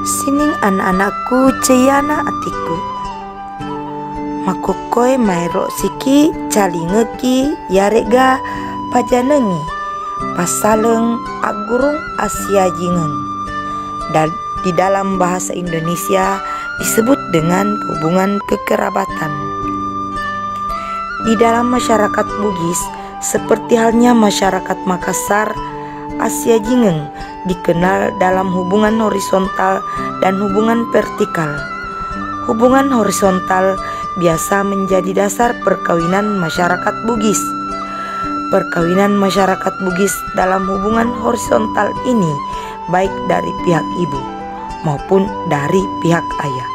Sining anak-anakku ceyana atiku, makukoi mairo siki calingeki yarega pajanengi pasaleng agurung Asia jingeng. Dan di dalam bahasa Indonesia disebut dengan hubungan kekerabatan. Di dalam masyarakat Bugis, seperti halnya masyarakat Makassar, Asia jingeng dikenal dalam hubungan horizontal dan hubungan vertikal. Hubungan horizontal biasa menjadi dasar perkawinan masyarakat Bugis. Perkawinan masyarakat Bugis dalam hubungan horizontal ini baik dari pihak ibu maupun dari pihak ayah.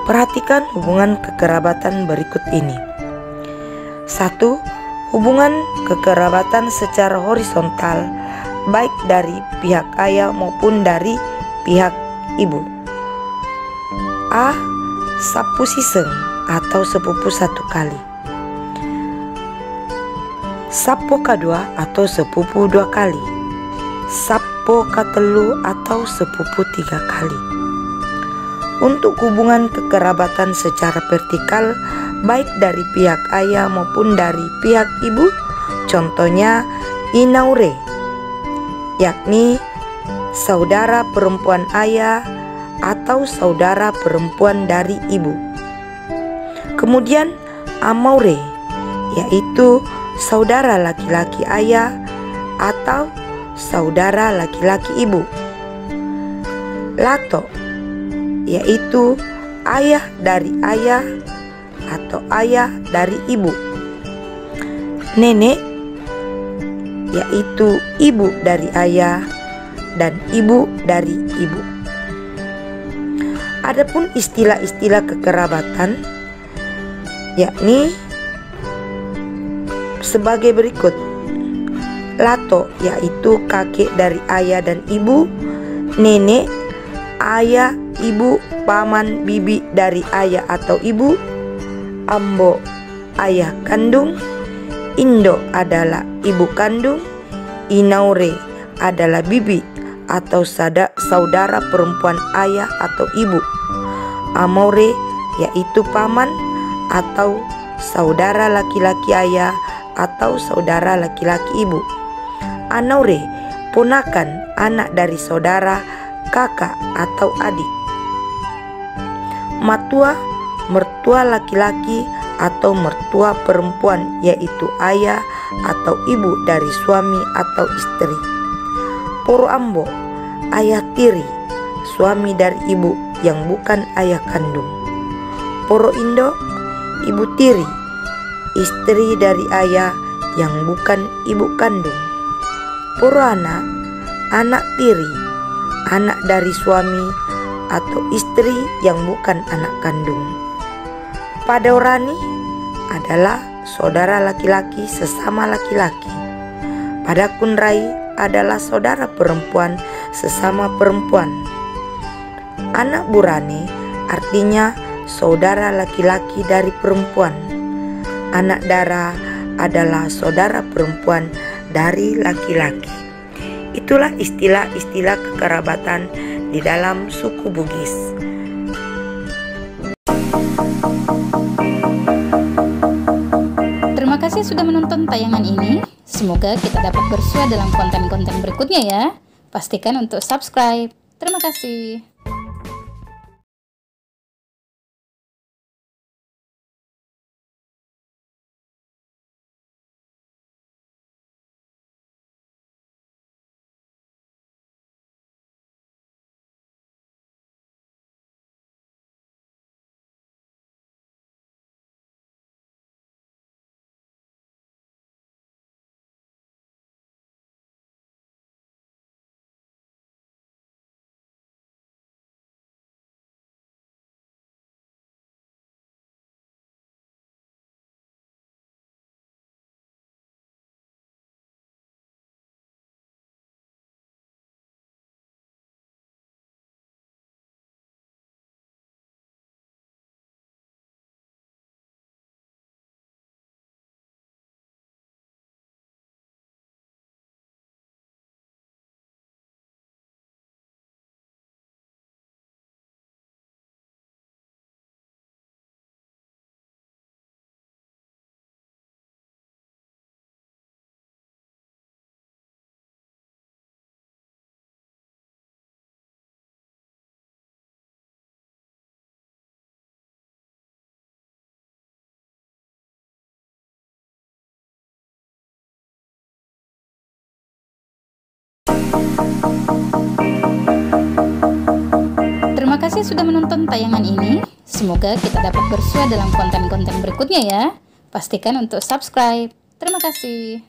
Perhatikan hubungan kekerabatan berikut ini. 1. Hubungan kekerabatan secara horizontal baik dari pihak ayah maupun dari pihak ibu. A. Sapu siseng atau sepupu satu kali. Sapo kadua atau sepupu dua kali. Sapo katelu atau sepupu tiga kali. Untuk hubungan kekerabatan secara vertikal baik dari pihak ayah maupun dari pihak ibu, contohnya inaure, yakni saudara perempuan ayah atau saudara perempuan dari ibu. Kemudian amaure, yaitu saudara laki-laki ayah atau saudara laki-laki ibu. Lato, yaitu ayah dari ayah atau ayah dari ibu. Nenek, yaitu ibu dari ayah dan ibu dari ibu. Adapun istilah-istilah kekerabatan yakni sebagai berikut. Lato, yaitu kakek dari ayah dan ibu. Nenek, ayah, ibu, paman, bibi dari ayah atau ibu. Ambo, ayah kandung. Indo adalah ibu kandung. Inaure adalah bibi atau saudara perempuan ayah atau ibu. Amaure, yaitu paman atau saudara laki-laki ayah atau saudara laki-laki ibu. Anaure, ponakan anak dari saudara, kakak atau adik. Matua, mertua laki-laki atau mertua perempuan, yaitu ayah atau ibu dari suami atau istri. Poro ambo, ayah tiri, suami dari ibu yang bukan ayah kandung. Poro indo, ibu tiri, istri dari ayah yang bukan ibu kandung. Poro anak, anak tiri, anak dari suami atau istri yang bukan anak kandung. Padaorani adalah saudara laki-laki sesama laki-laki. Padakunrai adalah saudara perempuan sesama perempuan. Anak burane artinya saudara laki-laki dari perempuan. Anak dara adalah saudara perempuan dari laki-laki. Itulah istilah-istilah kekerabatan di dalam suku Bugis. Terima kasih sudah menonton tayangan ini. Semoga kita dapat bersua dalam konten-konten berikutnya ya. Pastikan untuk subscribe. Terima kasih. Terima kasih sudah menonton tayangan ini. Semoga kita dapat bersua dalam konten-konten berikutnya ya. Pastikan untuk subscribe. Terima kasih.